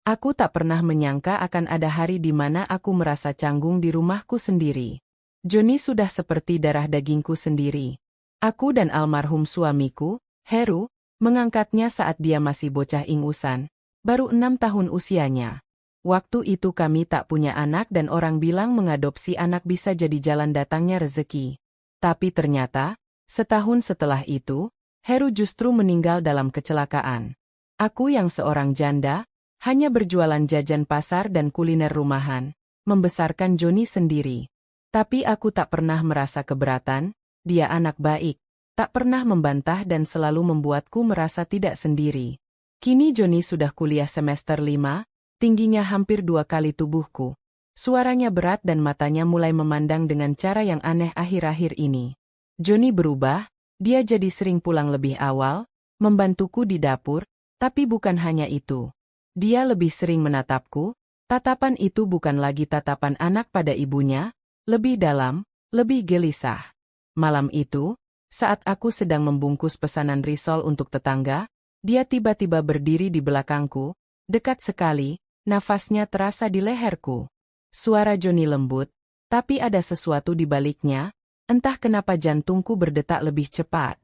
Aku tak pernah menyangka akan ada hari di mana aku merasa canggung di rumahku sendiri. Johnny sudah seperti darah dagingku sendiri. Aku dan almarhum suamiku, Heru, mengangkatnya saat dia masih bocah ingusan, baru 6 tahun usianya. Waktu itu kami tak punya anak dan orang bilang mengadopsi anak bisa jadi jalan datangnya rezeki. Tapi ternyata, setahun setelah itu, Heru justru meninggal dalam kecelakaan. Aku yang seorang janda, hanya berjualan jajan pasar dan kuliner rumahan, membesarkan Johnny sendiri. Tapi aku tak pernah merasa keberatan, dia anak baik, tak pernah membantah dan selalu membuatku merasa tidak sendiri. Kini Johnny sudah kuliah semester 5, tingginya hampir 2 kali tubuhku. Suaranya berat dan matanya mulai memandang dengan cara yang aneh akhir-akhir ini. Johnny berubah, dia jadi sering pulang lebih awal, membantuku di dapur, tapi bukan hanya itu. Dia lebih sering menatapku, tatapan itu bukan lagi tatapan anak pada ibunya, lebih dalam, lebih gelisah. Malam itu, saat aku sedang membungkus pesanan risol untuk tetangga, dia tiba-tiba berdiri di belakangku, dekat sekali, nafasnya terasa di leherku. Suara Johnny lembut, tapi ada sesuatu di baliknya, entah kenapa jantungku berdetak lebih cepat.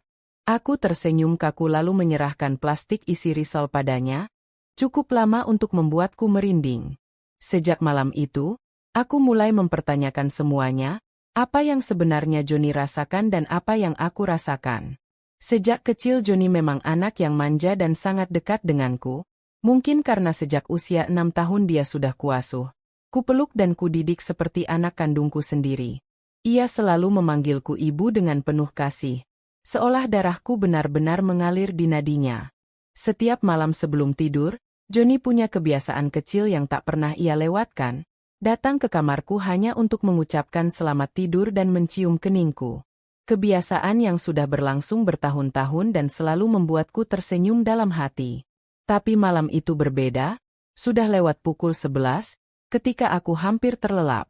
Aku tersenyum kaku lalu menyerahkan plastik isi risol padanya, cukup lama untuk membuatku merinding. Sejak malam itu, aku mulai mempertanyakan semuanya, apa yang sebenarnya Johnny rasakan dan apa yang aku rasakan. Sejak kecil Johnny memang anak yang manja dan sangat dekat denganku, mungkin karena sejak usia 6 tahun dia sudah kuasuh. Kupeluk dan kudidik seperti anak kandungku sendiri. Ia selalu memanggilku ibu dengan penuh kasih, seolah darahku benar-benar mengalir di nadinya. Setiap malam sebelum tidur, Johnny punya kebiasaan kecil yang tak pernah ia lewatkan, datang ke kamarku hanya untuk mengucapkan selamat tidur dan mencium keningku. Kebiasaan yang sudah berlangsung bertahun-tahun dan selalu membuatku tersenyum dalam hati. Tapi malam itu berbeda, sudah lewat pukul 11, ketika aku hampir terlelap.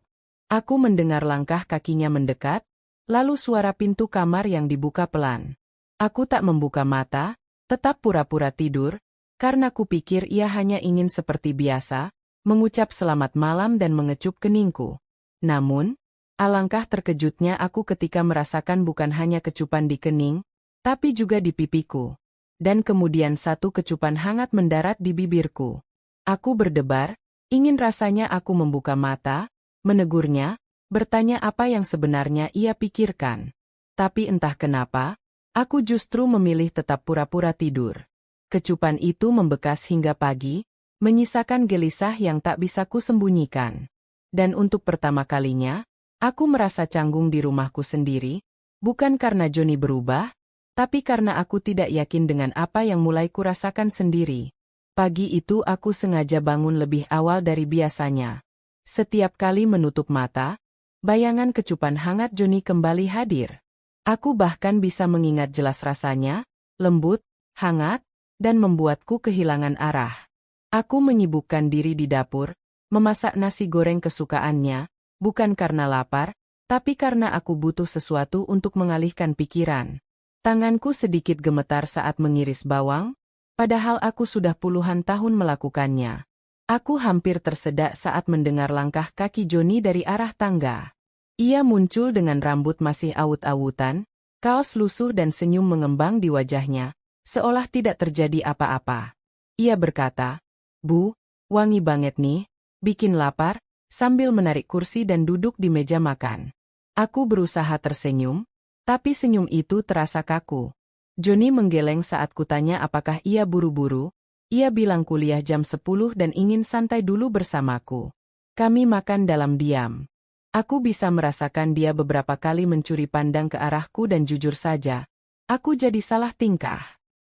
Aku mendengar langkah kakinya mendekat, lalu suara pintu kamar yang dibuka pelan. Aku tak membuka mata, tetap pura-pura tidur, karena kupikir ia hanya ingin seperti biasa, mengucap selamat malam dan mengecup keningku. Namun, alangkah terkejutnya aku ketika merasakan bukan hanya kecupan di kening, tapi juga di pipiku. Dan kemudian satu kecupan hangat mendarat di bibirku. Aku berdebar, ingin rasanya aku membuka mata, menegurnya, bertanya apa yang sebenarnya ia pikirkan. Tapi entah kenapa, aku justru memilih tetap pura-pura tidur. Kecupan itu membekas hingga pagi, menyisakan gelisah yang tak bisa kusembunyikan. Dan untuk pertama kalinya, aku merasa canggung di rumahku sendiri, bukan karena Johnny berubah, tapi karena aku tidak yakin dengan apa yang mulai kurasakan sendiri. Pagi itu aku sengaja bangun lebih awal dari biasanya. Setiap kali menutup mata, bayangan kecupan hangat Johnny kembali hadir. Aku bahkan bisa mengingat jelas rasanya, lembut, hangat, dan membuatku kehilangan arah. Aku menyibukkan diri di dapur, memasak nasi goreng kesukaannya, bukan karena lapar, tapi karena aku butuh sesuatu untuk mengalihkan pikiran. Tanganku sedikit gemetar saat mengiris bawang, padahal aku sudah puluhan tahun melakukannya. Aku hampir tersedak saat mendengar langkah kaki Johnny dari arah tangga. Ia muncul dengan rambut masih awut-awutan, kaos lusuh dan senyum mengembang di wajahnya, seolah tidak terjadi apa-apa. Ia berkata, "Bu, wangi banget nih, bikin lapar," sambil menarik kursi dan duduk di meja makan. Aku berusaha tersenyum, tapi senyum itu terasa kaku. Johnny menggeleng saat kutanya apakah ia buru-buru. Ia bilang kuliah jam 10 dan ingin santai dulu bersamaku. Kami makan dalam diam. Aku bisa merasakan dia beberapa kali mencuri pandang ke arahku dan jujur saja, aku jadi salah tingkah.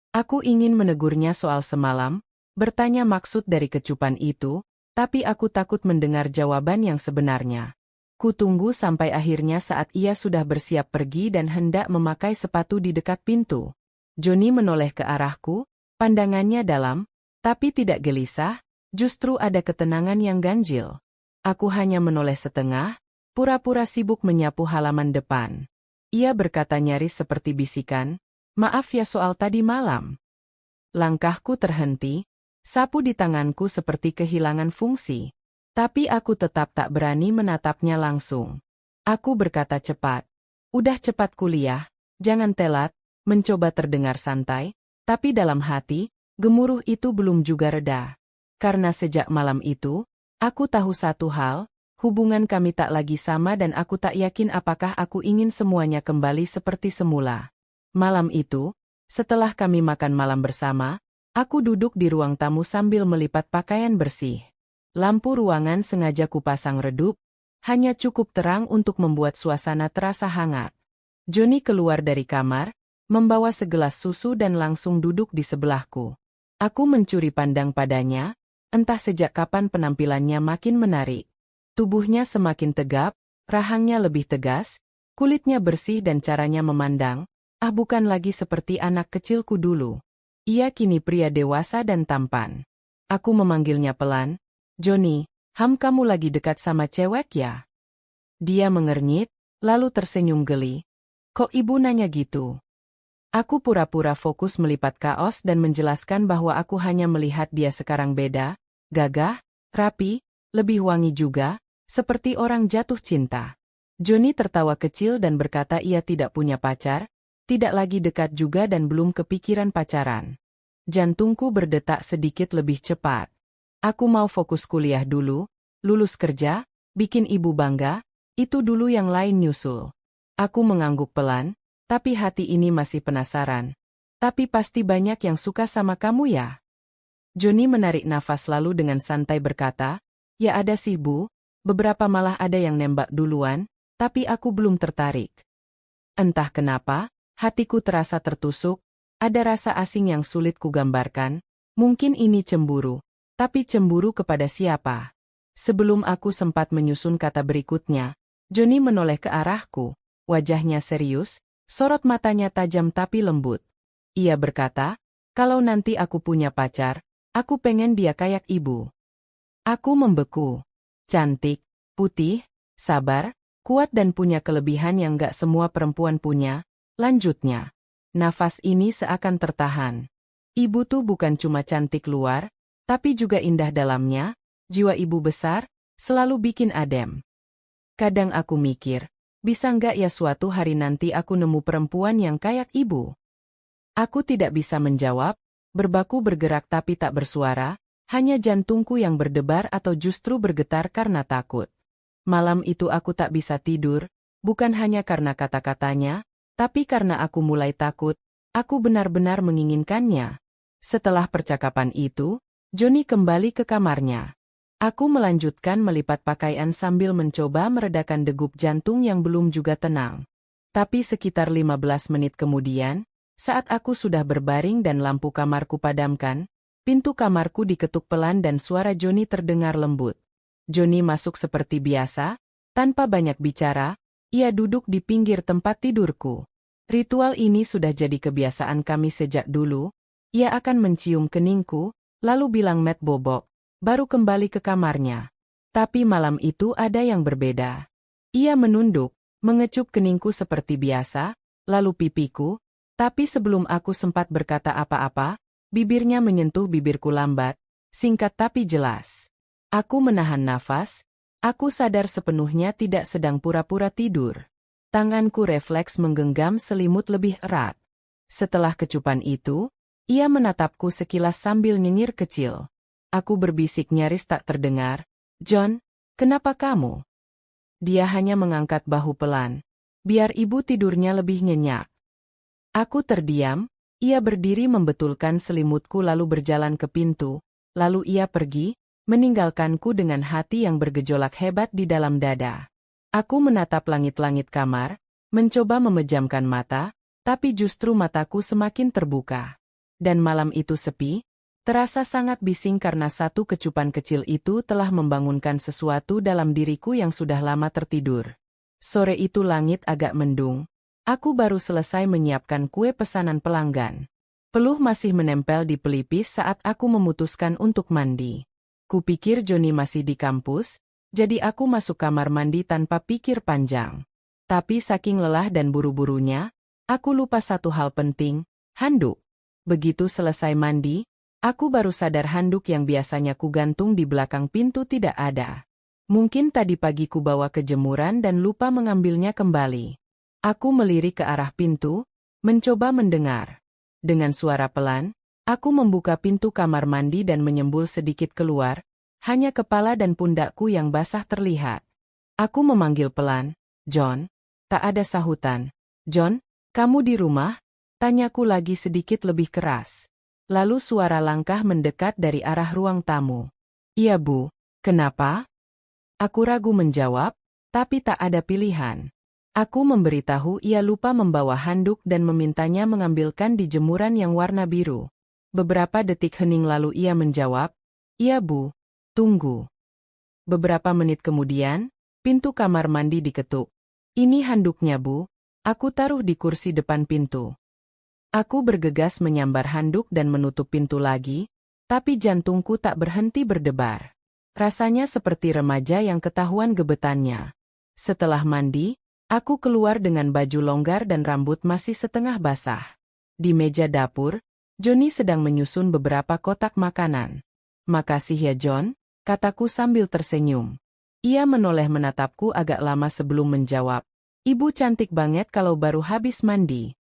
Aku ingin menegurnya soal semalam, bertanya maksud dari kecupan itu, tapi aku takut mendengar jawaban yang sebenarnya. Kutunggu sampai akhirnya saat ia sudah bersiap pergi dan hendak memakai sepatu di dekat pintu. Johnny menoleh ke arahku, pandangannya dalam, tapi tidak gelisah, justru ada ketenangan yang ganjil. Aku hanya menoleh setengah, pura-pura sibuk menyapu halaman depan. Ia berkata nyaris seperti bisikan, "Maaf ya soal tadi malam." Langkahku terhenti, Sapu di tanganku seperti kehilangan fungsi. Tapi aku tetap tak berani menatapnya langsung. Aku berkata cepat. Udah cepat kuliah, jangan telat, mencoba terdengar santai, tapi dalam hati, gemuruh itu belum juga reda. Karena sejak malam itu, aku tahu satu hal, hubungan kami tak lagi sama dan aku tak yakin apakah aku ingin semuanya kembali seperti semula. Malam itu, setelah kami makan malam bersama, aku duduk di ruang tamu sambil melipat pakaian bersih. Lampu ruangan sengaja kupasang redup, hanya cukup terang untuk membuat suasana terasa hangat. Johnny keluar dari kamar, membawa segelas susu dan langsung duduk di sebelahku. Aku mencuri pandang padanya, entah sejak kapan penampilannya makin menarik. Tubuhnya semakin tegap, rahangnya lebih tegas, kulitnya bersih dan caranya memandang, bukan lagi seperti anak kecilku dulu. Ia kini pria dewasa dan tampan. Aku memanggilnya pelan, "Johnny, kamu lagi dekat sama cewek ya?" Dia mengernyit, lalu tersenyum geli. "Kok ibu nanya gitu?" Aku pura-pura fokus melipat kaos dan menjelaskan bahwa aku hanya melihat dia sekarang beda, gagah, rapi, lebih wangi juga, seperti orang jatuh cinta. Johnny tertawa kecil dan berkata ia tidak punya pacar, tidak lagi dekat juga dan belum kepikiran pacaran. Jantungku berdetak sedikit lebih cepat. Aku mau fokus kuliah dulu, lulus kerja, bikin ibu bangga, itu dulu yang lain nyusul. Aku mengangguk pelan, tapi hati ini masih penasaran. Tapi pasti banyak yang suka sama kamu ya? Johnny menarik nafas lalu dengan santai berkata, "Ya ada sih Bu, beberapa malah ada yang nembak duluan, tapi aku belum tertarik." Entah kenapa, hatiku terasa tertusuk, ada rasa asing yang sulit kugambarkan, mungkin ini cemburu. Tapi cemburu kepada siapa? Sebelum aku sempat menyusun kata berikutnya, Johnny menoleh ke arahku. Wajahnya serius, sorot matanya tajam tapi lembut. Ia berkata, "Kalau nanti aku punya pacar, aku pengen dia kayak ibu." Aku membeku. Cantik, putih, sabar, kuat dan punya kelebihan yang gak semua perempuan punya, lanjutnya. Nafas ini seakan tertahan. Ibu tuh bukan cuma cantik luar, tapi juga indah dalamnya, jiwa ibu besar, selalu bikin adem. Kadang aku mikir, bisa nggak ya suatu hari nanti aku nemu perempuan yang kayak ibu? Aku tidak bisa menjawab, berbaku bergerak tapi tak bersuara, hanya jantungku yang berdebar atau justru bergetar karena takut. Malam itu aku tak bisa tidur, bukan hanya karena kata-katanya, tapi karena aku mulai takut, aku benar-benar menginginkannya. Setelah percakapan itu, Johnny kembali ke kamarnya. Aku melanjutkan melipat pakaian sambil mencoba meredakan degup jantung yang belum juga tenang. Tapi sekitar 15 menit kemudian, saat aku sudah berbaring dan lampu kamarku padamkan, pintu kamarku diketuk pelan dan suara Johnny terdengar lembut. Johnny masuk seperti biasa, tanpa banyak bicara, ia duduk di pinggir tempat tidurku. Ritual ini sudah jadi kebiasaan kami sejak dulu, ia akan mencium keningku, lalu bilang Matt bobok, baru kembali ke kamarnya. Tapi malam itu ada yang berbeda. Ia menunduk, mengecup keningku seperti biasa, lalu pipiku, tapi sebelum aku sempat berkata apa-apa, bibirnya menyentuh bibirku lambat, singkat tapi jelas. Aku menahan nafas, aku sadar sepenuhnya tidak sedang pura-pura tidur. Tanganku refleks menggenggam selimut lebih erat. Setelah kecupan itu, ia menatapku sekilas sambil nyengir kecil. Aku berbisik nyaris tak terdengar, "John, kenapa kamu?" Dia hanya mengangkat bahu pelan. "Biar ibu tidurnya lebih nyenyak." Aku terdiam, ia berdiri membetulkan selimutku lalu berjalan ke pintu, lalu ia pergi, meninggalkanku dengan hati yang bergejolak hebat di dalam dada. Aku menatap langit-langit kamar, mencoba memejamkan mata, tapi justru mataku semakin terbuka. Dan malam itu sepi, terasa sangat bising karena satu kecupan kecil itu telah membangunkan sesuatu dalam diriku yang sudah lama tertidur. Sore itu langit agak mendung. Aku baru selesai menyiapkan kue pesanan pelanggan. Peluh masih menempel di pelipis saat aku memutuskan untuk mandi. Kupikir Johnny masih di kampus, jadi aku masuk kamar mandi tanpa pikir panjang. Tapi saking lelah dan buru-burunya, aku lupa satu hal penting, handuk. Begitu selesai mandi, Aku baru sadar handuk yang biasanya kugantung di belakang pintu tidak ada. Mungkin tadi pagi ku bawa ke jemuran dan lupa mengambilnya kembali. Aku melirik ke arah pintu, mencoba mendengar. Dengan suara pelan, aku membuka pintu kamar mandi dan menyembul sedikit keluar, hanya kepala dan pundakku yang basah terlihat. Aku memanggil pelan, "John." Tak ada sahutan. "John, kamu di rumah?" Tanyaku lagi sedikit lebih keras. Lalu suara langkah mendekat dari arah ruang tamu. "Iya, Bu. Kenapa?" Aku ragu menjawab, tapi tak ada pilihan. Aku memberitahu ia lupa membawa handuk dan memintanya mengambilkan di jemuran yang warna biru. Beberapa detik hening lalu ia menjawab, "Iya, Bu. Tunggu." Beberapa menit kemudian, pintu kamar mandi diketuk. "Ini handuknya, Bu." Aku taruh di kursi depan pintu. Aku bergegas menyambar handuk dan menutup pintu lagi, tapi jantungku tak berhenti berdebar. Rasanya seperti remaja yang ketahuan gebetannya. Setelah mandi, aku keluar dengan baju longgar dan rambut masih setengah basah. Di meja dapur, Johnny sedang menyusun beberapa kotak makanan. "Makasih ya, John," kataku sambil tersenyum. Ia menoleh menatapku agak lama sebelum menjawab, "Ibu cantik banget kalau baru habis mandi."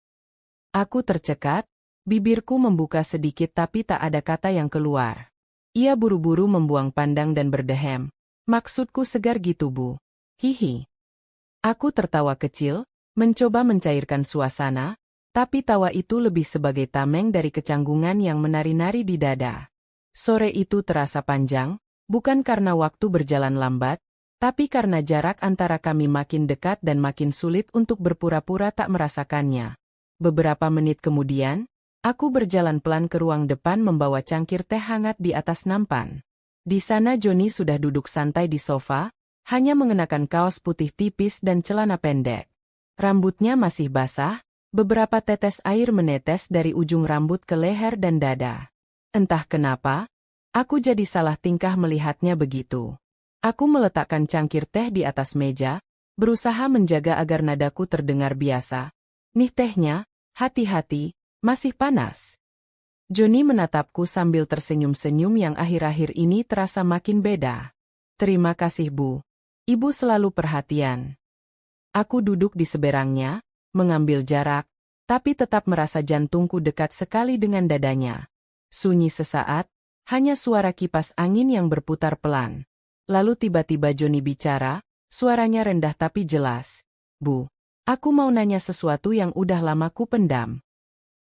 Aku tercekat, bibirku membuka sedikit tapi tak ada kata yang keluar. Ia buru-buru membuang pandang dan berdehem. "Maksudku segar gitu, Bu." "Hihi." Aku tertawa kecil, mencoba mencairkan suasana, tapi tawa itu lebih sebagai tameng dari kecanggungan yang menari-nari di dada. Sore itu terasa panjang, bukan karena waktu berjalan lambat, tapi karena jarak antara kami makin dekat dan makin sulit untuk berpura-pura tak merasakannya. Beberapa menit kemudian, aku berjalan pelan ke ruang depan membawa cangkir teh hangat di atas nampan. Di sana Johnny sudah duduk santai di sofa, hanya mengenakan kaos putih tipis dan celana pendek. Rambutnya masih basah, beberapa tetes air menetes dari ujung rambut ke leher dan dada. Entah kenapa, aku jadi salah tingkah melihatnya begitu. Aku meletakkan cangkir teh di atas meja, berusaha menjaga agar nadaku terdengar biasa. "Nih tehnya. Hati-hati, masih panas." Johnny menatapku sambil tersenyum-senyum yang akhir-akhir ini terasa makin beda. "Terima kasih, Bu. Ibu selalu perhatian." Aku duduk di seberangnya, mengambil jarak, tapi tetap merasa jantungku dekat sekali dengan dadanya. Sunyi sesaat, hanya suara kipas angin yang berputar pelan. Lalu tiba-tiba Johnny bicara, suaranya rendah tapi jelas. "Bu, aku mau nanya sesuatu yang udah lama ku pendam."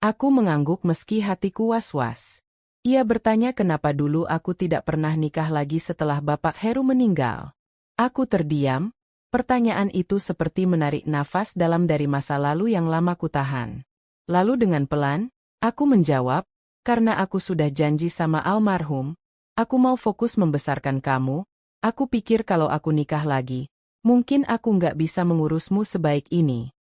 Aku mengangguk meski hatiku was-was. Ia bertanya kenapa dulu aku tidak pernah nikah lagi setelah Bapak Heru meninggal. Aku terdiam, pertanyaan itu seperti menarik nafas dalam dari masa lalu yang lama ku tahan. Lalu dengan pelan, aku menjawab, "Karena aku sudah janji sama almarhum, aku mau fokus membesarkan kamu, aku pikir kalau aku nikah lagi, mungkin aku nggak bisa mengurusmu sebaik ini."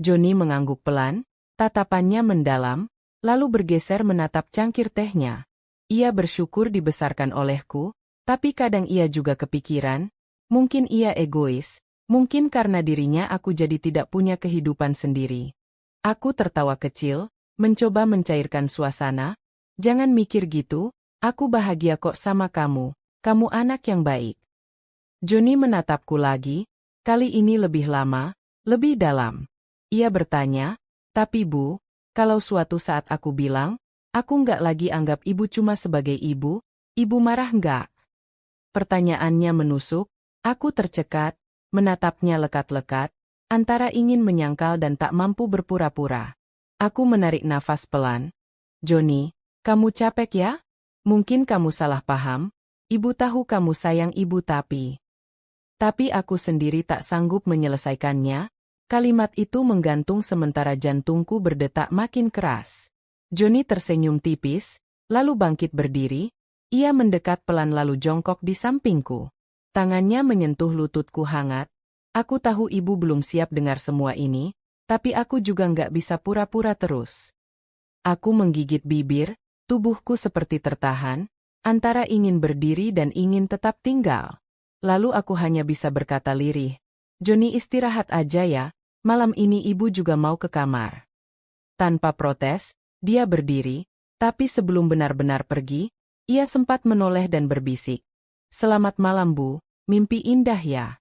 Johnny mengangguk pelan, tatapannya mendalam, lalu bergeser menatap cangkir tehnya. Ia bersyukur dibesarkan olehku, tapi kadang ia juga kepikiran, mungkin ia egois, mungkin karena dirinya aku jadi tidak punya kehidupan sendiri. Aku tertawa kecil, mencoba mencairkan suasana. "Jangan mikir gitu, aku bahagia kok sama kamu anak yang baik." Johnny menatapku lagi, kali ini lebih lama, lebih dalam. Ia bertanya, "Tapi Bu, kalau suatu saat aku bilang, aku nggak lagi anggap ibu cuma sebagai ibu marah nggak?" Pertanyaannya menusuk, aku tercekat, menatapnya lekat-lekat, antara ingin menyangkal dan tak mampu berpura-pura. Aku menarik nafas pelan. "Johnny, kamu capek ya? Mungkin kamu salah paham, ibu tahu kamu sayang ibu tapi aku sendiri tak sanggup menyelesaikannya." Kalimat itu menggantung sementara jantungku berdetak makin keras. Johnny tersenyum tipis, lalu bangkit berdiri. Ia mendekat pelan lalu jongkok di sampingku. Tangannya menyentuh lututku hangat. Aku tahu ibu belum siap dengar semua ini, tapi aku juga nggak bisa pura-pura terus. Aku menggigit bibir, tubuhku seperti tertahan, antara ingin berdiri dan ingin tetap tinggal. Lalu aku hanya bisa berkata lirih, "Johnny istirahat aja ya. Malam ini ibu juga mau ke kamar." Tanpa protes, dia berdiri, Tapi sebelum benar-benar pergi, ia sempat menoleh dan berbisik. "Selamat malam, Bu. Mimpi indah ya."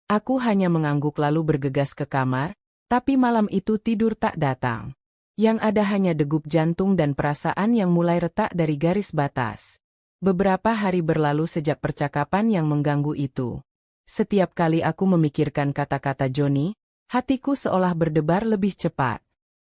Aku hanya mengangguk lalu bergegas ke kamar, tapi malam itu tidur tak datang. Yang ada hanya degup jantung dan perasaan yang mulai retak dari garis batas. Beberapa hari berlalu sejak percakapan yang mengganggu itu. Setiap kali aku memikirkan kata-kata Johnny, hatiku seolah berdebar lebih cepat.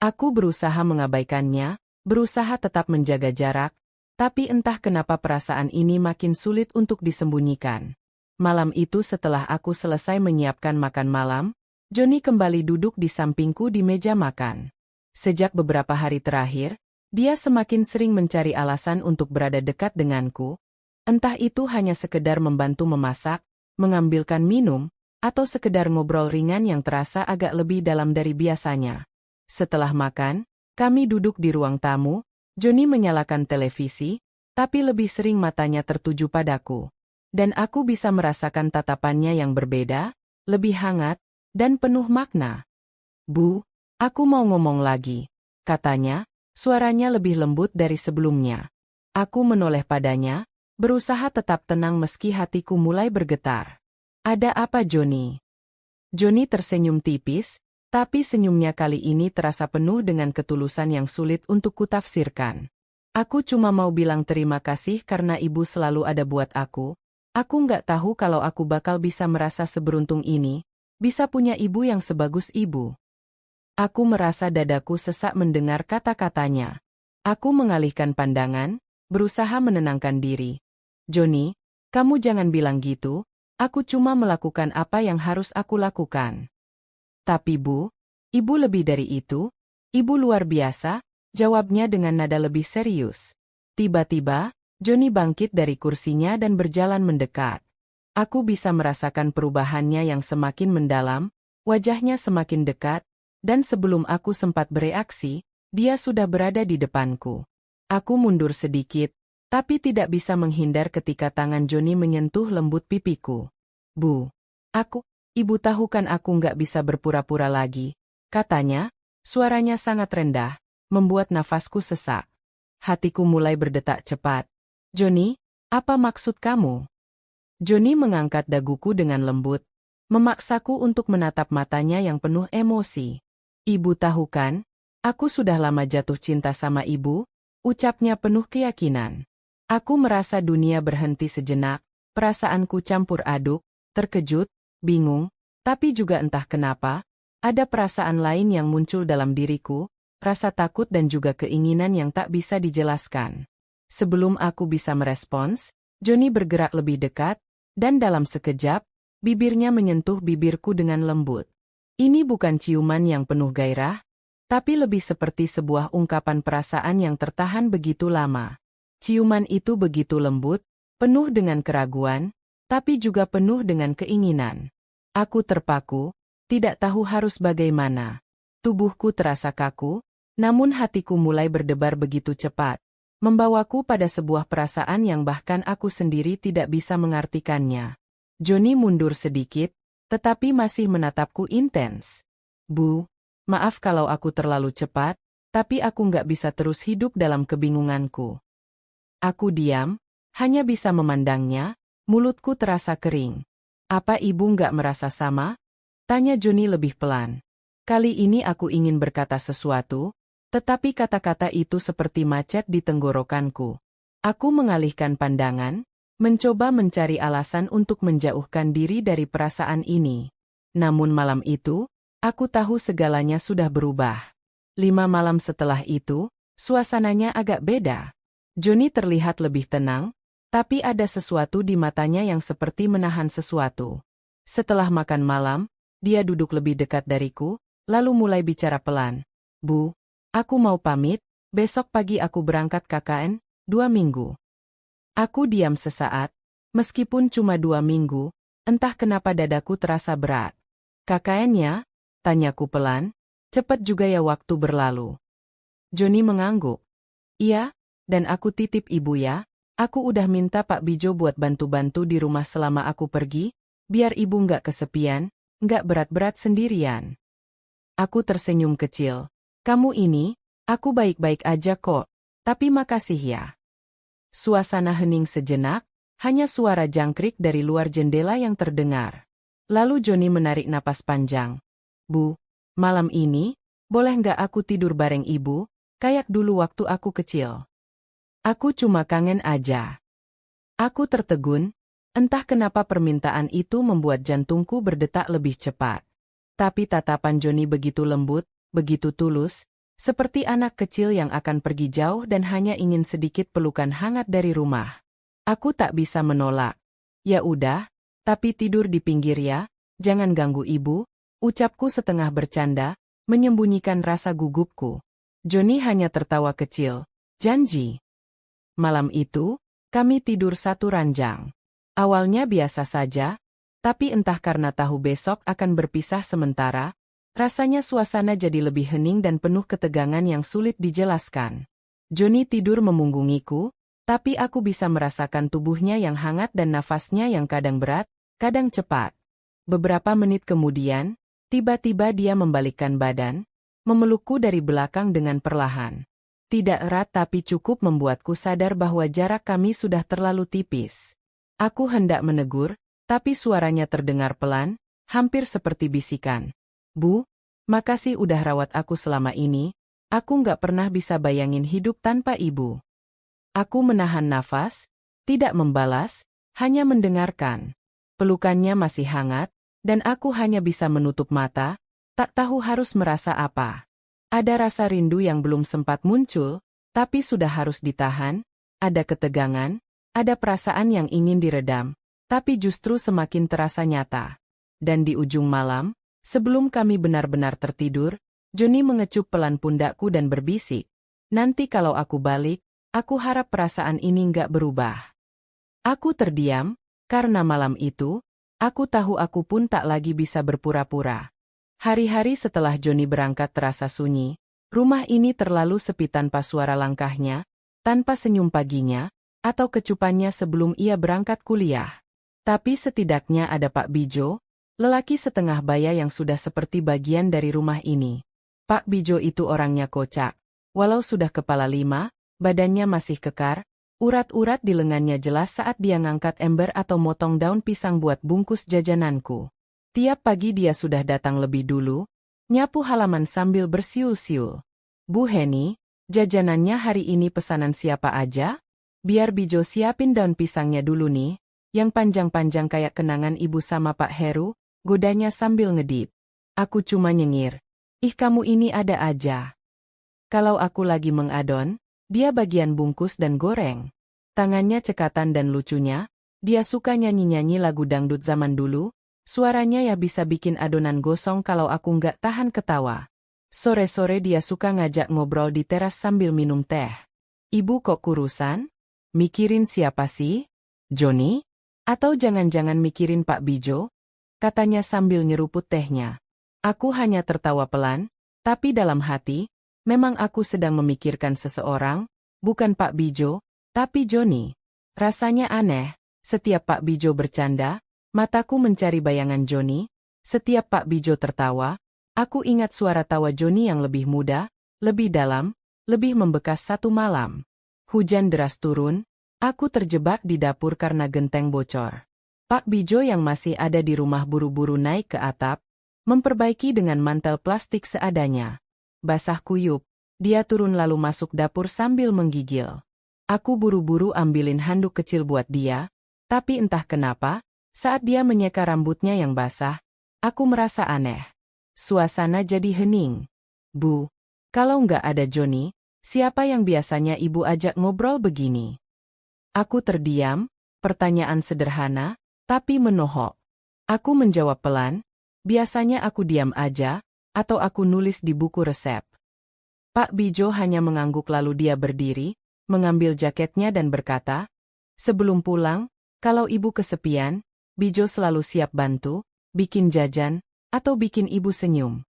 Aku berusaha mengabaikannya, berusaha tetap menjaga jarak, tapi entah kenapa perasaan ini makin sulit untuk disembunyikan. Malam itu setelah aku selesai menyiapkan makan malam, Johnny kembali duduk di sampingku di meja makan. Sejak beberapa hari terakhir, dia semakin sering mencari alasan untuk berada dekat denganku. Entah itu hanya sekedar membantu memasak, mengambilkan minum, atau sekedar ngobrol ringan yang terasa agak lebih dalam dari biasanya. Setelah makan, kami duduk di ruang tamu, Johnny menyalakan televisi, tapi lebih sering matanya tertuju padaku. Dan aku bisa merasakan tatapannya yang berbeda, lebih hangat, dan penuh makna. "Bu, aku mau ngomong lagi," katanya, suaranya lebih lembut dari sebelumnya. Aku menoleh padanya, berusaha tetap tenang meski hatiku mulai bergetar. "Ada apa, Johnny?" Johnny tersenyum tipis, tapi senyumnya kali ini terasa penuh dengan ketulusan yang sulit untuk kutafsirkan. "Aku cuma mau bilang terima kasih karena ibu selalu ada buat aku. Aku nggak tahu kalau aku bakal bisa merasa seberuntung ini, bisa punya ibu yang sebagus ibu." Aku merasa dadaku sesak mendengar kata-katanya. Aku mengalihkan pandangan, berusaha menenangkan diri. "Johnny, kamu jangan bilang gitu, aku cuma melakukan apa yang harus aku lakukan." "Tapi Bu, ibu lebih dari itu, ibu luar biasa," jawabnya dengan nada lebih serius. Tiba-tiba, Johnny bangkit dari kursinya dan berjalan mendekat. Aku bisa merasakan perubahannya yang semakin mendalam, wajahnya semakin dekat, dan sebelum aku sempat bereaksi, dia sudah berada di depanku. Aku mundur sedikit, tapi tidak bisa menghindar ketika tangan Johnny menyentuh lembut pipiku. "Bu, ibu tahu kan aku nggak bisa berpura-pura lagi," katanya, suaranya sangat rendah, membuat nafasku sesak. Hatiku mulai berdetak cepat. "Johnny, apa maksud kamu?" Johnny mengangkat daguku dengan lembut, memaksaku untuk menatap matanya yang penuh emosi. "Ibu tahu kan, aku sudah lama jatuh cinta sama ibu," ucapnya penuh keyakinan. Aku merasa dunia berhenti sejenak, perasaanku campur aduk, terkejut, bingung, tapi juga entah kenapa, ada perasaan lain yang muncul dalam diriku, rasa takut dan juga keinginan yang tak bisa dijelaskan. Sebelum aku bisa merespons, Johnny bergerak lebih dekat, dan dalam sekejap, bibirnya menyentuh bibirku dengan lembut. Ini bukan ciuman yang penuh gairah, tapi lebih seperti sebuah ungkapan perasaan yang tertahan begitu lama. Ciuman itu begitu lembut, penuh dengan keraguan, tapi juga penuh dengan keinginan. Aku terpaku, tidak tahu harus bagaimana. Tubuhku terasa kaku, namun hatiku mulai berdebar begitu cepat, membawaku pada sebuah perasaan yang bahkan aku sendiri tidak bisa mengartikannya. Johnny mundur sedikit, tetapi masih menatapku intens. "Bu, maaf kalau aku terlalu cepat, tapi aku nggak bisa terus hidup dalam kebingunganku." Aku diam, hanya bisa memandangnya, mulutku terasa kering. "Apa ibu nggak merasa sama?" tanya Johnny lebih pelan. Kali ini aku ingin berkata sesuatu, tetapi kata-kata itu seperti macet di tenggorokanku. Aku mengalihkan pandangan, mencoba mencari alasan untuk menjauhkan diri dari perasaan ini. Namun malam itu, aku tahu segalanya sudah berubah. 5 malam setelah itu, suasananya agak beda. Johnny terlihat lebih tenang, tapi ada sesuatu di matanya yang seperti menahan sesuatu. Setelah makan malam, dia duduk lebih dekat dariku, lalu mulai bicara pelan. "Bu, aku mau pamit, besok pagi aku berangkat KKN, 2 minggu." Aku diam sesaat, meskipun cuma 2 minggu, entah kenapa dadaku terasa berat. "KKN-nya?" tanyaku pelan, "cepat juga ya waktu berlalu." Johnny mengangguk. "Iya, dan aku titip ibu ya, aku udah minta Pak Bijo buat bantu-bantu di rumah selama aku pergi, biar ibu nggak kesepian, nggak berat-berat sendirian." Aku tersenyum kecil. "Kamu ini, aku baik-baik aja kok." tapi makasih ya. Suasana hening sejenak, hanya suara jangkrik dari luar jendela yang terdengar. Lalu Johnny menarik napas panjang. Bu, malam ini, boleh nggak aku tidur bareng ibu, kayak dulu waktu aku kecil? Aku cuma kangen aja. Aku tertegun, entah kenapa permintaan itu membuat jantungku berdetak lebih cepat. Tapi tatapan Johnny begitu lembut, begitu tulus, seperti anak kecil yang akan pergi jauh dan hanya ingin sedikit pelukan hangat dari rumah. Aku tak bisa menolak. Ya udah, tapi tidur di pinggir ya, jangan ganggu ibu, ucapku setengah bercanda, menyembunyikan rasa gugupku. Johnny hanya tertawa kecil. Janji. Malam itu, kami tidur satu ranjang. Awalnya biasa saja, tapi entah karena tahu besok akan berpisah sementara, rasanya suasana jadi lebih hening dan penuh ketegangan yang sulit dijelaskan. Johnny tidur memunggungiku, tapi aku bisa merasakan tubuhnya yang hangat dan nafasnya yang kadang berat, kadang cepat. Beberapa menit kemudian, tiba-tiba dia membalikkan badan, memelukku dari belakang dengan perlahan. Tidak erat tapi cukup membuatku sadar bahwa jarak kami sudah terlalu tipis. Aku hendak menegur, tapi suaranya terdengar pelan, hampir seperti bisikan. Bu, makasih udah rawat aku selama ini, aku nggak pernah bisa bayangin hidup tanpa ibu. Aku menahan nafas, tidak membalas, hanya mendengarkan. Pelukannya masih hangat, dan aku hanya bisa menutup mata, tak tahu harus merasa apa. Ada rasa rindu yang belum sempat muncul, tapi sudah harus ditahan, ada ketegangan, ada perasaan yang ingin diredam, tapi justru semakin terasa nyata. Dan di ujung malam, sebelum kami benar-benar tertidur, Johnny mengecup pelan pundakku dan berbisik, nanti kalau aku balik, aku harap perasaan ini nggak berubah. Aku terdiam, karena malam itu, aku tahu aku pun tak lagi bisa berpura-pura. Hari-hari setelah Johnny berangkat terasa sunyi, rumah ini terlalu sepi tanpa suara langkahnya, tanpa senyum paginya, atau kecupannya sebelum ia berangkat kuliah. Tapi setidaknya ada Pak Bijo, lelaki setengah baya yang sudah seperti bagian dari rumah ini. Pak Bijo itu orangnya kocak. Walau sudah kepala 5, badannya masih kekar, urat-urat di lengannya jelas saat dia ngangkat ember atau motong daun pisang buat bungkus jajananku. Tiap pagi dia sudah datang lebih dulu, nyapu halaman sambil bersiul-siul. Bu Heni, jajanannya hari ini pesanan siapa aja? Biar Bijo siapin daun pisangnya dulu nih, yang panjang-panjang kayak kenangan ibu sama Pak Heru, godanya sambil ngedip. Aku cuma nyengir. Ih kamu ini ada aja. Kalau aku lagi mengadon, dia bagian bungkus dan goreng. Tangannya cekatan dan lucunya, dia suka nyanyi-nyanyi lagu dangdut zaman dulu, suaranya ya bisa bikin adonan gosong kalau aku nggak tahan ketawa. Sore-sore dia suka ngajak ngobrol di teras sambil minum teh. Ibu kok kurusan? Mikirin siapa sih? Johnny? Atau jangan-jangan mikirin Pak Bijo? Katanya sambil nyeruput tehnya. Aku hanya tertawa pelan, tapi dalam hati, memang aku sedang memikirkan seseorang, bukan Pak Bijo, tapi Johnny. Rasanya aneh, setiap Pak Bijo bercanda, mataku mencari bayangan Johnny, setiap Pak Bijo tertawa, aku ingat suara tawa Johnny yang lebih muda, lebih dalam, lebih membekas satu malam. Hujan deras turun, aku terjebak di dapur karena genteng bocor. Pak Bijo yang masih ada di rumah buru-buru naik ke atap, memperbaiki dengan mantel plastik seadanya. Basah kuyup, dia turun lalu masuk dapur sambil menggigil. Aku buru-buru ambilin handuk kecil buat dia, tapi entah kenapa, saat dia menyeka rambutnya yang basah, aku merasa aneh. Suasana jadi hening. Bu, kalau nggak ada Johnny, siapa yang biasanya ibu ajak ngobrol begini? Aku terdiam, pertanyaan sederhana, tapi menohok. Aku menjawab pelan, biasanya aku diam aja, atau aku nulis di buku resep. Pak Bijo hanya mengangguk lalu dia berdiri, mengambil jaketnya dan berkata, sebelum pulang, kalau ibu kesepian, Bijo selalu siap bantu, bikin jajan, atau bikin ibu senyum.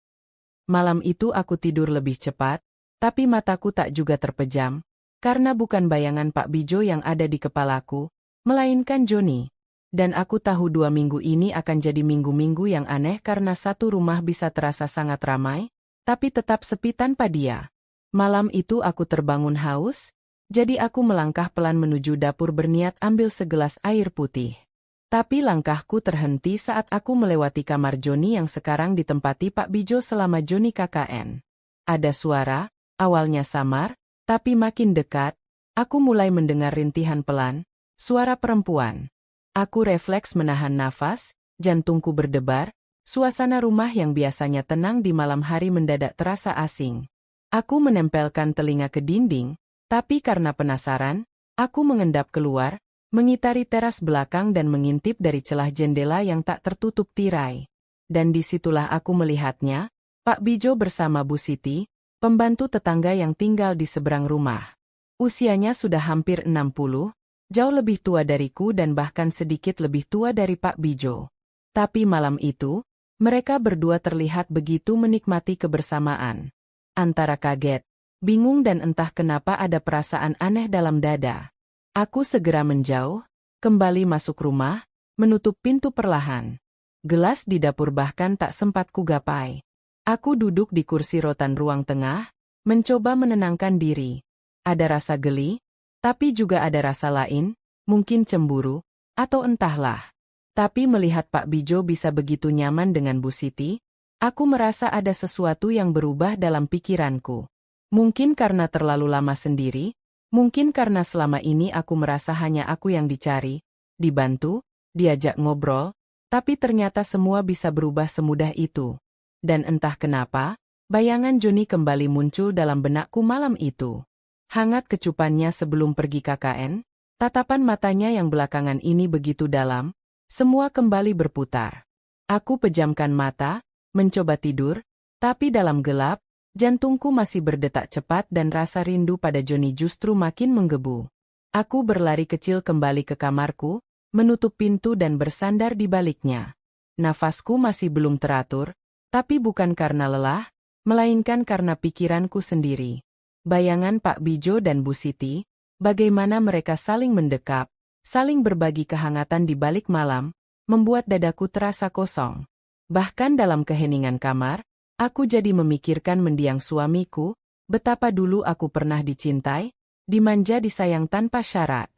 Malam itu aku tidur lebih cepat, tapi mataku tak juga terpejam, karena bukan bayangan Pak Bijo yang ada di kepalaku, melainkan Johnny. Dan aku tahu 2 minggu ini akan jadi minggu-minggu yang aneh karena satu rumah bisa terasa sangat ramai, tapi tetap sepi tanpa dia. Malam itu aku terbangun haus, Jadi aku melangkah pelan menuju dapur berniat ambil segelas air putih. Tapi langkahku terhenti saat aku melewati kamar Joni yang sekarang ditempati Pak Bijo selama Joni KKN. Ada suara, awalnya samar, tapi makin dekat. Aku mulai mendengar rintihan pelan, suara perempuan. Aku refleks menahan nafas, jantungku berdebar, suasana rumah yang biasanya tenang di malam hari mendadak terasa asing. Aku menempelkan telinga ke dinding, tapi karena penasaran, aku mengendap keluar, mengitari teras belakang dan mengintip dari celah jendela yang tak tertutup tirai. Dan disitulah aku melihatnya, Pak Bijo bersama Bu Siti, pembantu tetangga yang tinggal di seberang rumah. Usianya sudah hampir 60, jauh lebih tua dariku dan bahkan sedikit lebih tua dari Pak Bijo. Tapi malam itu, mereka berdua terlihat begitu menikmati kebersamaan. Antara kaget, bingung dan entah kenapa ada perasaan aneh dalam dada. Aku segera menjauh, kembali masuk rumah, menutup pintu perlahan. Gelas di dapur bahkan tak sempat kugapai. Aku duduk di kursi rotan ruang tengah, mencoba menenangkan diri. Ada rasa geli, tapi juga ada rasa lain, mungkin cemburu, atau entahlah. Tapi melihat Pak Bijo bisa begitu nyaman dengan Bu Siti, aku merasa ada sesuatu yang berubah dalam pikiranku. Mungkin karena terlalu lama sendiri, mungkin karena selama ini aku merasa hanya aku yang dicari, dibantu, diajak ngobrol, tapi ternyata semua bisa berubah semudah itu. Dan entah kenapa, bayangan Joni kembali muncul dalam benakku malam itu. Hangat kecupannya sebelum pergi KKN, tatapan matanya yang belakangan ini begitu dalam, semua kembali berputar. Aku pejamkan mata, mencoba tidur, tapi dalam gelap, jantungku masih berdetak cepat dan rasa rindu pada Joni justru makin menggebu. Aku berlari kecil kembali ke kamarku, menutup pintu dan bersandar di baliknya. Nafasku masih belum teratur, tapi bukan karena lelah, melainkan karena pikiranku sendiri. Bayangan Pak Bijo dan Bu Siti, bagaimana mereka saling mendekap, saling berbagi kehangatan di balik malam, membuat dadaku terasa kosong. Bahkan dalam keheningan kamar, aku jadi memikirkan mendiang suamiku, betapa dulu aku pernah dicintai, dimanja disayang tanpa syarat.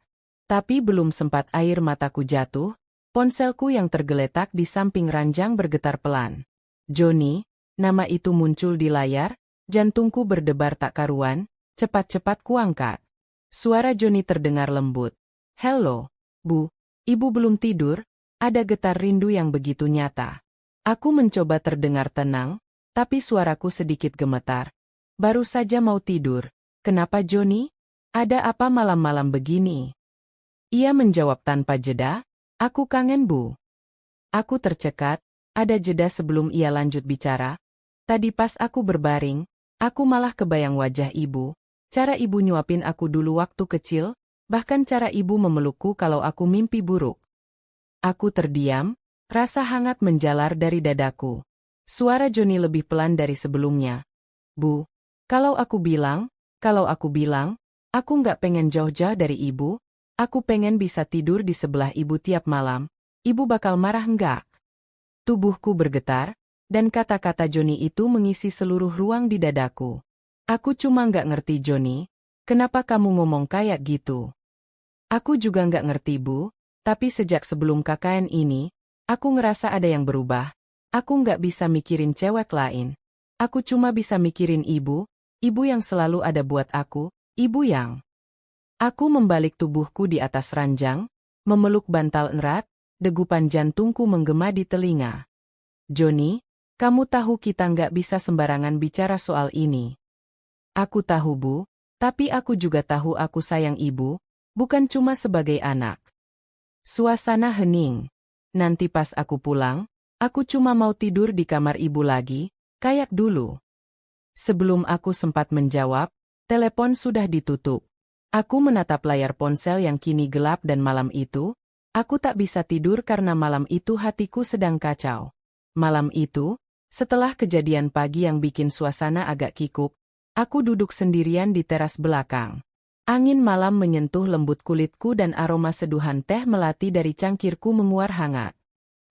Tapi belum sempat air mataku jatuh, ponselku yang tergeletak di samping ranjang bergetar pelan. Joni, nama itu muncul di layar. Jantungku berdebar tak karuan, cepat-cepat kuangkat. Suara Joni terdengar lembut. "Halo, Bu, Ibu belum tidur?" Ada getar rindu yang begitu nyata. Aku mencoba terdengar tenang, tapi suaraku sedikit gemetar. "Baru saja mau tidur. Kenapa Joni? Ada apa malam-malam begini?" Ia menjawab tanpa jeda, "Aku kangen Bu." Aku tercekat, ada jeda sebelum ia lanjut bicara. "Tadi pas aku berbaring, aku malah kebayang wajah Ibu, cara Ibu nyuapin aku dulu waktu kecil, bahkan cara Ibu memelukku kalau aku mimpi buruk." Aku terdiam, rasa hangat menjalar dari dadaku. Suara Joni lebih pelan dari sebelumnya. "Bu, kalau aku bilang, aku nggak pengen jauh-jauh dari Ibu, aku pengen bisa tidur di sebelah Ibu tiap malam, Ibu bakal marah nggak?" Tubuhku bergetar, dan kata-kata Joni itu mengisi seluruh ruang di dadaku. "Aku cuma nggak ngerti Joni, kenapa kamu ngomong kayak gitu?" "Aku juga nggak ngerti Bu, tapi sejak sebelum KKN ini, aku ngerasa ada yang berubah. Aku nggak bisa mikirin cewek lain. Aku cuma bisa mikirin Ibu, Ibu yang selalu ada buat aku, Ibu yang..." Aku membalik tubuhku di atas ranjang, memeluk bantal erat, degupan jantungku menggema di telinga. "Joni, kamu tahu kita nggak bisa sembarangan bicara soal ini." "Aku tahu Bu, tapi aku juga tahu aku sayang Ibu, bukan cuma sebagai anak." Suasana hening. "Nanti pas aku pulang, aku cuma mau tidur di kamar Ibu lagi, kayak dulu." Sebelum aku sempat menjawab, telepon sudah ditutup. Aku menatap layar ponsel yang kini gelap dan malam itu, aku tak bisa tidur karena malam itu hatiku sedang kacau. Malam itu, setelah kejadian pagi yang bikin suasana agak kikuk, aku duduk sendirian di teras belakang. Angin malam menyentuh lembut kulitku dan aroma seduhan teh melati dari cangkirku menguar hangat.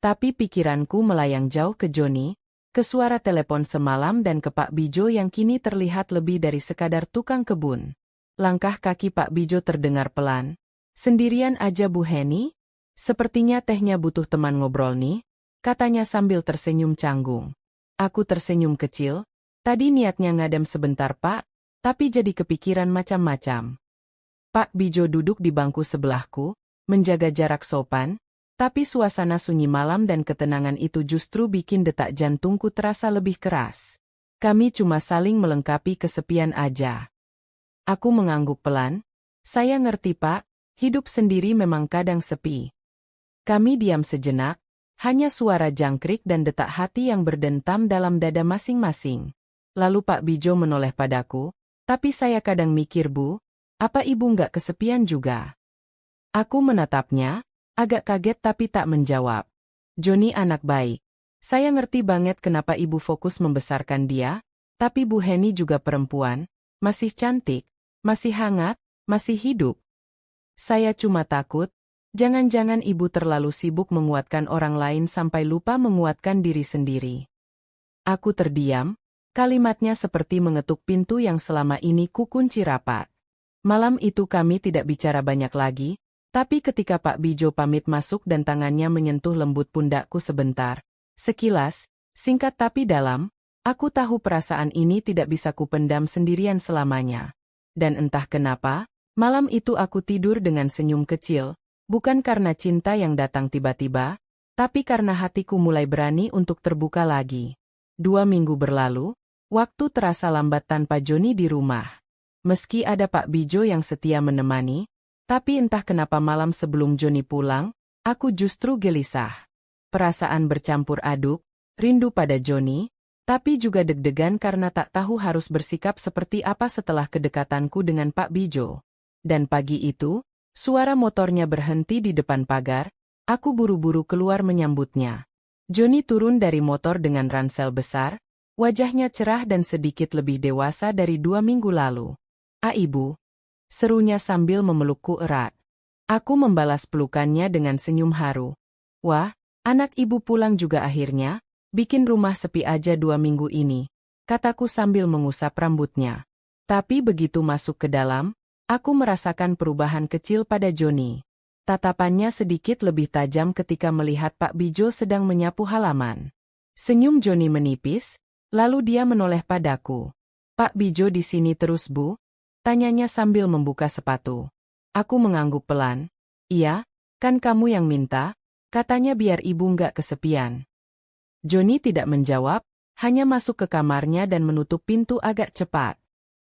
Tapi pikiranku melayang jauh ke Joni, ke suara telepon semalam dan ke Pak Bijo yang kini terlihat lebih dari sekadar tukang kebun. Langkah kaki Pak Bijo terdengar pelan. Sendirian aja Bu Heni? Sepertinya tehnya butuh teman ngobrol nih, katanya sambil tersenyum canggung. Aku tersenyum kecil. Tadi niatnya ngadem sebentar Pak, tapi jadi kepikiran macam-macam. Pak Bijo duduk di bangku sebelahku, menjaga jarak sopan, tapi suasana sunyi malam dan ketenangan itu justru bikin detak jantungku terasa lebih keras. Kami cuma saling melengkapi kesepian aja. Aku mengangguk pelan. Saya ngerti Pak, hidup sendiri memang kadang sepi. Kami diam sejenak, hanya suara jangkrik dan detak hati yang berdentam dalam dada masing-masing. Lalu Pak Bijo menoleh padaku, tapi saya kadang mikir Bu, apa Ibu nggak kesepian juga? Aku menatapnya, agak kaget tapi tak menjawab. Joni anak baik. Saya ngerti banget kenapa Ibu fokus membesarkan dia, tapi Bu Heni juga perempuan, masih cantik, masih hangat, masih hidup. Saya cuma takut, jangan-jangan Ibu terlalu sibuk menguatkan orang lain sampai lupa menguatkan diri sendiri. Aku terdiam, kalimatnya seperti mengetuk pintu yang selama ini kukunci rapat. Malam itu kami tidak bicara banyak lagi, tapi ketika Pak Bijo pamit masuk dan tangannya menyentuh lembut pundakku sebentar, sekilas, singkat tapi dalam, aku tahu perasaan ini tidak bisa kupendam sendirian selamanya. Dan entah kenapa, malam itu aku tidur dengan senyum kecil, bukan karena cinta yang datang tiba-tiba, tapi karena hatiku mulai berani untuk terbuka lagi. 2 minggu berlalu, waktu terasa lambat tanpa Joni di rumah. Meski ada Pak Bijo yang setia menemani, tapi entah kenapa malam sebelum Joni pulang, aku justru gelisah. Perasaan bercampur aduk, rindu pada Joni, tapi juga deg-degan karena tak tahu harus bersikap seperti apa setelah kedekatanku dengan Pak Bijo. Dan pagi itu, suara motornya berhenti di depan pagar, aku buru-buru keluar menyambutnya. Joni turun dari motor dengan ransel besar, wajahnya cerah dan sedikit lebih dewasa dari 2 minggu lalu. Ibu, serunya sambil memelukku erat. Aku membalas pelukannya dengan senyum haru. Wah, anak Ibu pulang juga akhirnya, bikin rumah sepi aja 2 minggu ini, kataku sambil mengusap rambutnya. Tapi begitu masuk ke dalam, aku merasakan perubahan kecil pada Joni. Tatapannya sedikit lebih tajam ketika melihat Pak Bijo sedang menyapu halaman. Senyum Joni menipis, lalu dia menoleh padaku. Pak Bijo di sini terus Bu? Tanyanya sambil membuka sepatu. Aku mengangguk pelan. Iya, kan kamu yang minta, katanya biar Ibu nggak kesepian. Joni tidak menjawab, hanya masuk ke kamarnya dan menutup pintu agak cepat.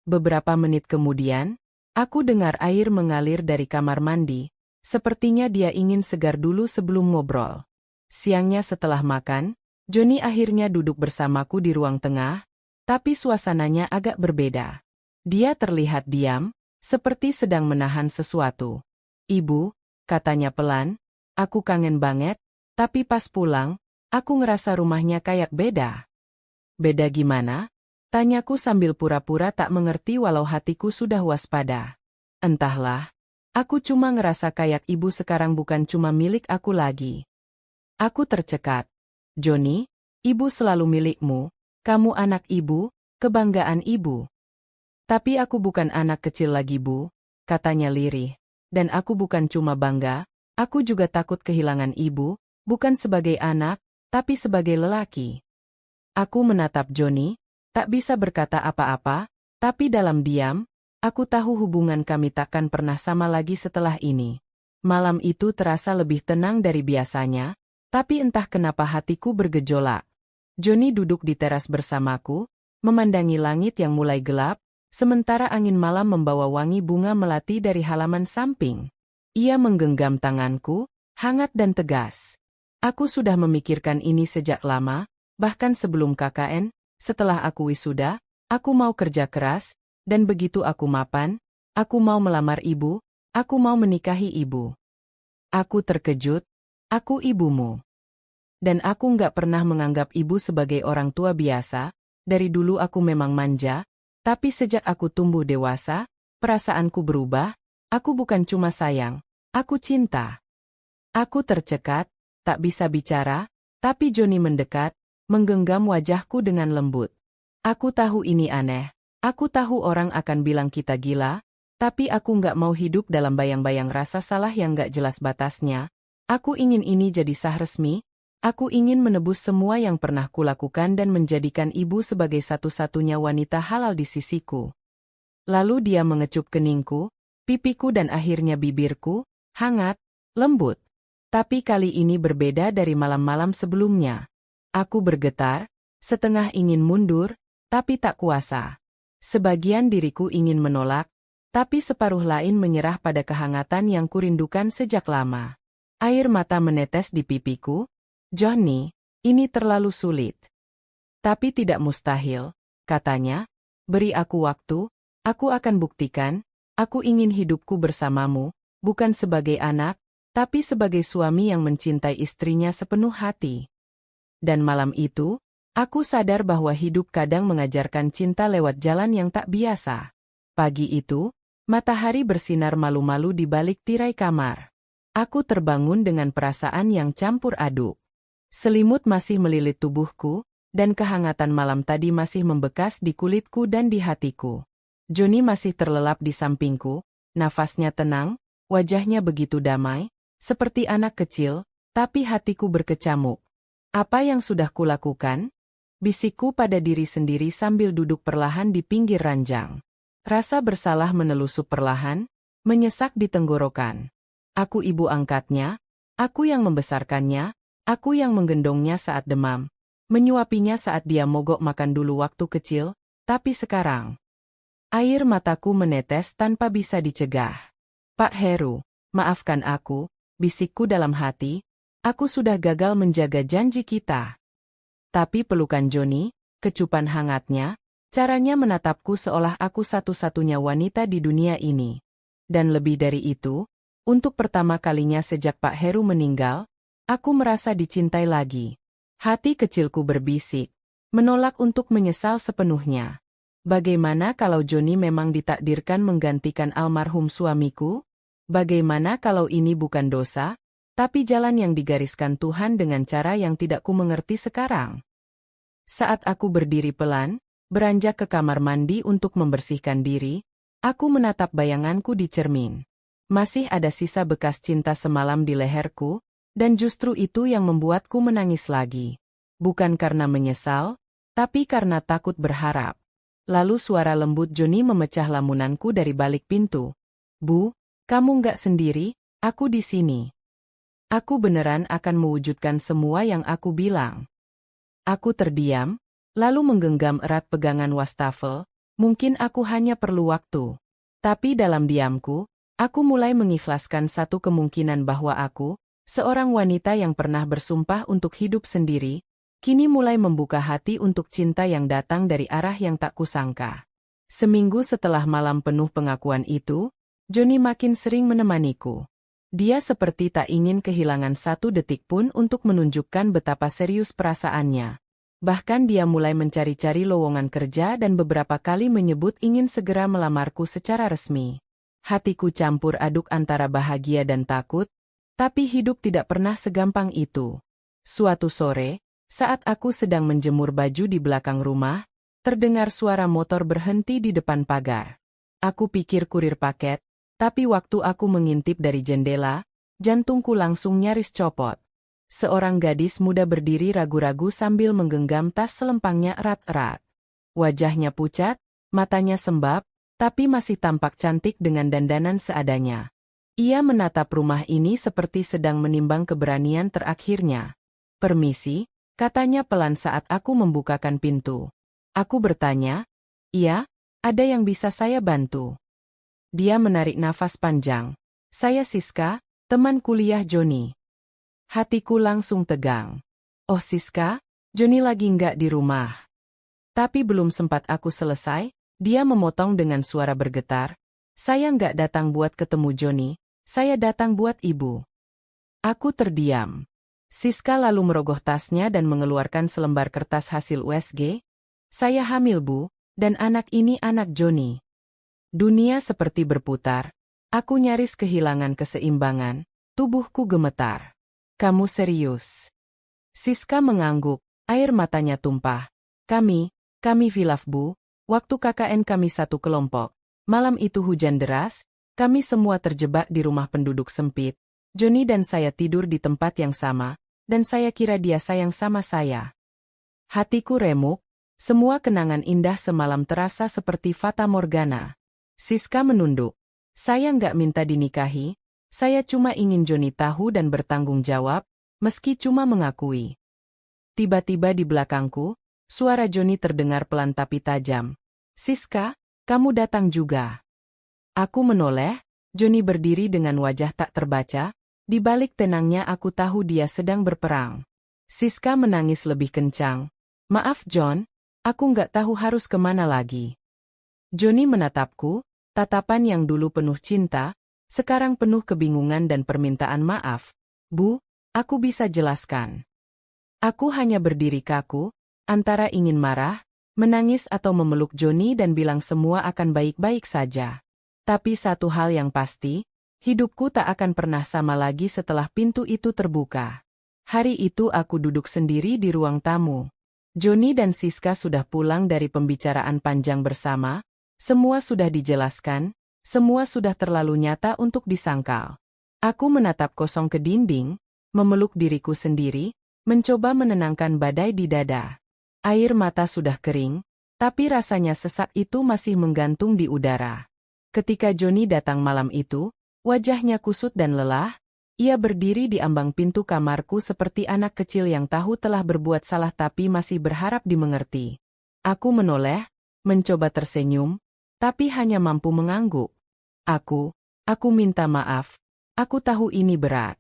Beberapa menit kemudian, aku dengar air mengalir dari kamar mandi. Sepertinya dia ingin segar dulu sebelum ngobrol. Siangnya setelah makan, Joni akhirnya duduk bersamaku di ruang tengah, tapi suasananya agak berbeda. Dia terlihat diam, seperti sedang menahan sesuatu. Ibu, katanya pelan, aku kangen banget, tapi pas pulang, aku ngerasa rumahnya kayak beda. Beda gimana? Tanyaku sambil pura-pura tak mengerti walau hatiku sudah waspada. Entahlah, aku cuma ngerasa kayak Ibu sekarang bukan cuma milik aku lagi. Aku tercekat. Joni, Ibu selalu milikmu, kamu anak Ibu, kebanggaan Ibu. Tapi aku bukan anak kecil lagi Bu, katanya lirih. Dan aku bukan cuma bangga, aku juga takut kehilangan Ibu, bukan sebagai anak, tapi sebagai lelaki. Aku menatap Joni, tak bisa berkata apa-apa, tapi dalam diam, aku tahu hubungan kami takkan pernah sama lagi setelah ini. Malam itu terasa lebih tenang dari biasanya, tapi entah kenapa hatiku bergejolak. Joni duduk di teras bersamaku, memandangi langit yang mulai gelap, sementara angin malam membawa wangi bunga melati dari halaman samping. Ia menggenggam tanganku, hangat dan tegas. Aku sudah memikirkan ini sejak lama, bahkan sebelum KKN, setelah aku wisuda, aku mau kerja keras, dan begitu aku mapan, aku mau melamar Ibu, aku mau menikahi Ibu. Aku terkejut, aku ibumu. Dan aku nggak pernah menganggap Ibu sebagai orang tua biasa, dari dulu aku memang manja, tapi sejak aku tumbuh dewasa, perasaanku berubah, aku bukan cuma sayang, aku cinta. Aku tercekat, tak bisa bicara, tapi Joni mendekat, menggenggam wajahku dengan lembut. Aku tahu ini aneh, aku tahu orang akan bilang kita gila, Tapi aku nggak mau hidup dalam bayang-bayang rasa salah yang nggak jelas batasnya. Aku ingin ini jadi sah resmi. Aku ingin menebus semua yang pernah kulakukan dan menjadikan ibu sebagai satu-satunya wanita halal di sisiku. Lalu dia mengecup keningku, pipiku dan akhirnya bibirku, hangat, lembut. Tapi kali ini berbeda dari malam-malam sebelumnya. Aku bergetar, setengah ingin mundur, tapi tak kuasa. Sebagian diriku ingin menolak, tapi separuh lain menyerah pada kehangatan yang kurindukan sejak lama. Air mata menetes di pipiku. Johnny, ini terlalu sulit. Tapi tidak mustahil, katanya. Beri aku waktu, aku akan buktikan. Aku ingin hidupku bersamamu, bukan sebagai anak, tapi sebagai suami yang mencintai istrinya sepenuh hati. Dan malam itu, aku sadar bahwa hidup kadang mengajarkan cinta lewat jalan yang tak biasa. Pagi itu, matahari bersinar malu-malu di balik tirai kamar. Aku terbangun dengan perasaan yang campur aduk. Selimut masih melilit tubuhku, dan kehangatan malam tadi masih membekas di kulitku dan di hatiku. Johnny masih terlelap di sampingku, nafasnya tenang, wajahnya begitu damai, seperti anak kecil, tapi hatiku berkecamuk. Apa yang sudah kulakukan? Bisikku pada diri sendiri sambil duduk perlahan di pinggir ranjang. Rasa bersalah menelusup perlahan, menyesak di tenggorokan. Aku ibu angkatnya, aku yang membesarkannya, aku yang menggendongnya saat demam, menyuapinya saat dia mogok makan dulu waktu kecil, tapi sekarang. Air mataku menetes tanpa bisa dicegah. Pak Heru, maafkan aku, bisikku dalam hati, aku sudah gagal menjaga janji kita. Tapi pelukan Johnny, kecupan hangatnya, caranya menatapku seolah aku satu-satunya wanita di dunia ini. Dan lebih dari itu, untuk pertama kalinya sejak Pak Heru meninggal, aku merasa dicintai lagi. Hati kecilku berbisik, menolak untuk menyesal sepenuhnya. Bagaimana kalau Johnny memang ditakdirkan menggantikan almarhum suamiku? Bagaimana kalau ini bukan dosa, tapi jalan yang digariskan Tuhan dengan cara yang tidak ku mengerti sekarang? Saat aku berdiri pelan, beranjak ke kamar mandi untuk membersihkan diri, aku menatap bayanganku di cermin. Masih ada sisa bekas cinta semalam di leherku, dan justru itu yang membuatku menangis lagi. Bukan karena menyesal, tapi karena takut berharap. Lalu suara lembut Johnny memecah lamunanku dari balik pintu. Bu, kamu nggak sendiri, aku di sini. Aku beneran akan mewujudkan semua yang aku bilang. Aku terdiam, lalu menggenggam erat pegangan wastafel, mungkin aku hanya perlu waktu. Tapi dalam diamku, aku mulai mengikhlaskan satu kemungkinan bahwa aku, seorang wanita yang pernah bersumpah untuk hidup sendiri, kini mulai membuka hati untuk cinta yang datang dari arah yang tak kusangka. Seminggu setelah malam penuh pengakuan itu, Johnny makin sering menemaniku. Dia seperti tak ingin kehilangan satu detik pun untuk menunjukkan betapa serius perasaannya. Bahkan dia mulai mencari-cari lowongan kerja dan beberapa kali menyebut ingin segera melamarku secara resmi. Hatiku campur aduk antara bahagia dan takut, tapi hidup tidak pernah segampang itu. Suatu sore, saat aku sedang menjemur baju di belakang rumah, terdengar suara motor berhenti di depan pagar. Aku pikir kurir paket, tapi waktu aku mengintip dari jendela, jantungku langsung nyaris copot. Seorang gadis muda berdiri ragu-ragu sambil menggenggam tas selempangnya erat-erat. Wajahnya pucat, matanya sembab, tapi masih tampak cantik dengan dandanan seadanya. Ia menatap rumah ini seperti sedang menimbang keberanian terakhirnya. Permisi, katanya pelan saat aku membukakan pintu. Aku bertanya, iya, ada yang bisa saya bantu? Dia menarik nafas panjang. Saya Siska, teman kuliah Johnny. Hatiku langsung tegang. Oh Siska, Johnny lagi nggak di rumah. Tapi belum sempat aku selesai, dia memotong dengan suara bergetar. Saya nggak datang buat ketemu Johnny, saya datang buat ibu. Aku terdiam. Siska lalu merogoh tasnya dan mengeluarkan selembar kertas hasil USG. Saya hamil Bu, dan anak ini anak Johnny. Dunia seperti berputar. Aku nyaris kehilangan keseimbangan. Tubuhku gemetar. Kamu serius? Siska mengangguk, air matanya tumpah. Kami hilaf Bu. Waktu KKN kami satu kelompok. Malam itu hujan deras, kami semua terjebak di rumah penduduk sempit. Johnny dan saya tidur di tempat yang sama, dan saya kira dia sayang sama saya. Hatiku remuk, semua kenangan indah semalam terasa seperti fata morgana. Siska menunduk. Saya nggak minta dinikahi, saya cuma ingin Johnny tahu dan bertanggung jawab, meski cuma mengakui. Tiba-tiba di belakangku, suara Johnny terdengar pelan tapi tajam. Siska, kamu datang juga. Aku menoleh, Johnny berdiri dengan wajah tak terbaca, di balik tenangnya aku tahu dia sedang berperang. Siska menangis lebih kencang. Maaf John, aku nggak tahu harus kemana lagi. Johnny menatapku, tatapan yang dulu penuh cinta, sekarang penuh kebingungan dan permintaan maaf. Bu, aku bisa jelaskan. Aku hanya berdiri kaku, antara ingin marah, menangis atau memeluk Johnny dan bilang semua akan baik-baik saja. Tapi satu hal yang pasti, hidupku tak akan pernah sama lagi setelah pintu itu terbuka. Hari itu aku duduk sendiri di ruang tamu. Johnny dan Siska sudah pulang dari pembicaraan panjang bersama, semua sudah dijelaskan, semua sudah terlalu nyata untuk disangkal. Aku menatap kosong ke dinding, memeluk diriku sendiri, mencoba menenangkan badai di dada. Air mata sudah kering, tapi rasanya sesak itu masih menggantung di udara. Ketika Johnny datang malam itu, wajahnya kusut dan lelah, ia berdiri di ambang pintu kamarku seperti anak kecil yang tahu telah berbuat salah tapi masih berharap dimengerti. Aku menoleh, mencoba tersenyum, tapi hanya mampu mengangguk. Aku minta maaf. Aku tahu ini berat.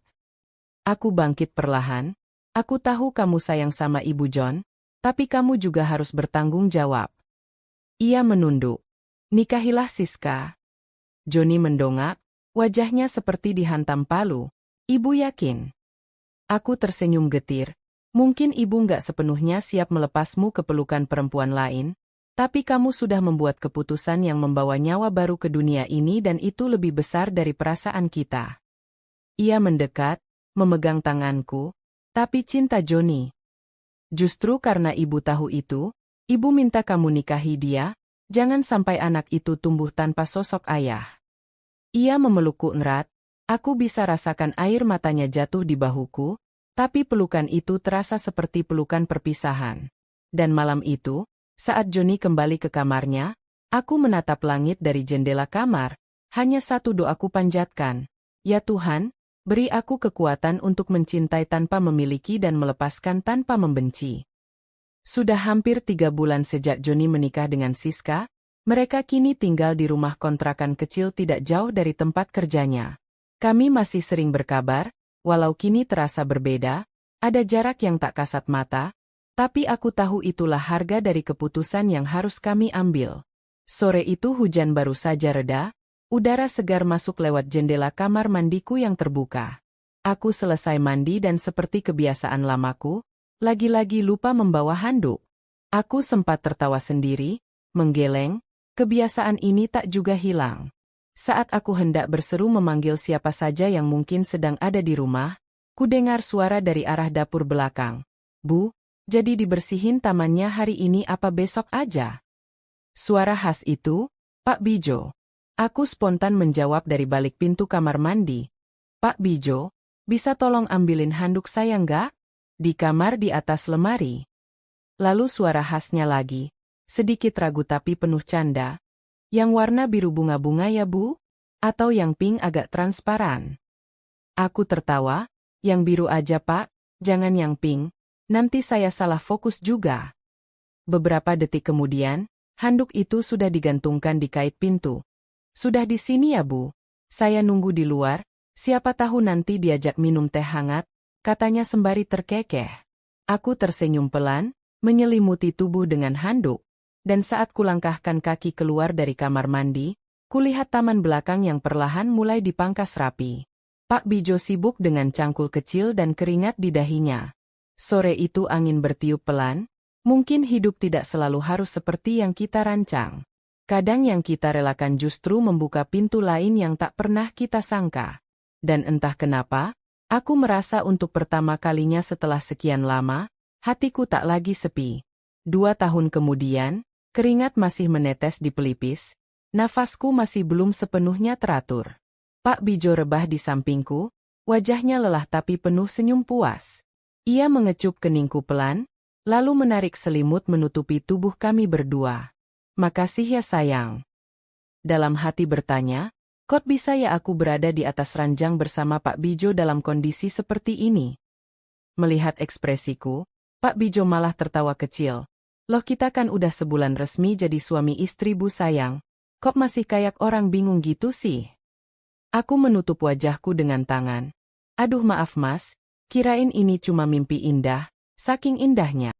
Aku bangkit perlahan. Aku tahu kamu sayang sama Ibu John, tapi kamu juga harus bertanggung jawab. Ia menunduk. Nikahilah Siska. Johnny mendongak, wajahnya seperti dihantam palu. Ibu yakin? Aku tersenyum getir. Mungkin ibu nggak sepenuhnya siap melepasmu ke pelukan perempuan lain, tapi kamu sudah membuat keputusan yang membawa nyawa baru ke dunia ini dan itu lebih besar dari perasaan kita. Ia mendekat, memegang tanganku, tapi cinta Johnny. Justru karena ibu tahu itu, ibu minta kamu nikahi dia, jangan sampai anak itu tumbuh tanpa sosok ayah. Ia memelukku erat, aku bisa rasakan air matanya jatuh di bahuku, tapi pelukan itu terasa seperti pelukan perpisahan. Dan malam itu, saat Johnny kembali ke kamarnya, aku menatap langit dari jendela kamar, hanya satu doaku panjatkan. Ya Tuhan, beri aku kekuatan untuk mencintai tanpa memiliki dan melepaskan tanpa membenci. Sudah hampir 3 bulan sejak Johnny menikah dengan Siska, mereka kini tinggal di rumah kontrakan kecil tidak jauh dari tempat kerjanya. Kami masih sering berkabar, walau kini terasa berbeda, ada jarak yang tak kasat mata, tapi aku tahu itulah harga dari keputusan yang harus kami ambil. Sore itu hujan baru saja reda, udara segar masuk lewat jendela kamar mandiku yang terbuka. Aku selesai mandi dan seperti kebiasaan lamaku, lagi-lagi lupa membawa handuk. Aku sempat tertawa sendiri, menggeleng, kebiasaan ini tak juga hilang. Saat aku hendak berseru memanggil siapa saja yang mungkin sedang ada di rumah, ku dengar suara dari arah dapur belakang. Bu, jadi dibersihin tamannya hari ini apa besok aja? Suara khas itu, Pak Bijo. Aku spontan menjawab dari balik pintu kamar mandi. Pak Bijo, bisa tolong ambilin handuk saya nggak? Di kamar di atas lemari. Lalu suara khasnya lagi, sedikit ragu tapi penuh canda. Yang warna biru bunga-bunga ya Bu? Atau yang pink agak transparan? Aku tertawa, yang biru aja Pak, jangan yang pink. Nanti saya salah fokus juga. Beberapa detik kemudian, handuk itu sudah digantungkan di kait pintu. Sudah di sini ya Bu? Saya nunggu di luar, siapa tahu nanti diajak minum teh hangat, katanya sembari terkekeh. Aku tersenyum pelan, menyelimuti tubuh dengan handuk, dan saat kulangkahkan kaki keluar dari kamar mandi, kulihat taman belakang yang perlahan mulai dipangkas rapi. Pak Bijo sibuk dengan cangkul kecil dan keringat di dahinya. Sore itu angin bertiup pelan, mungkin hidup tidak selalu harus seperti yang kita rancang. Kadang yang kita relakan justru membuka pintu lain yang tak pernah kita sangka. Dan entah kenapa, aku merasa untuk pertama kalinya setelah sekian lama, hatiku tak lagi sepi. 2 tahun kemudian, keringat masih menetes di pelipis, Nafasku masih belum sepenuhnya teratur. Pak Bijo rebah di sampingku, wajahnya lelah tapi penuh senyum puas. Ia mengecup keningku pelan, lalu menarik selimut menutupi tubuh kami berdua. Makasih ya sayang. Dalam hati bertanya, kok bisa ya aku berada di atas ranjang bersama Pak Bijo dalam kondisi seperti ini? Melihat ekspresiku, Pak Bijo malah tertawa kecil. Loh kita kan udah sebulan resmi jadi suami istri Bu sayang. Kok masih kayak orang bingung gitu sih? Aku menutup wajahku dengan tangan. Aduh maaf mas, kirain ini cuma mimpi indah, saking indahnya.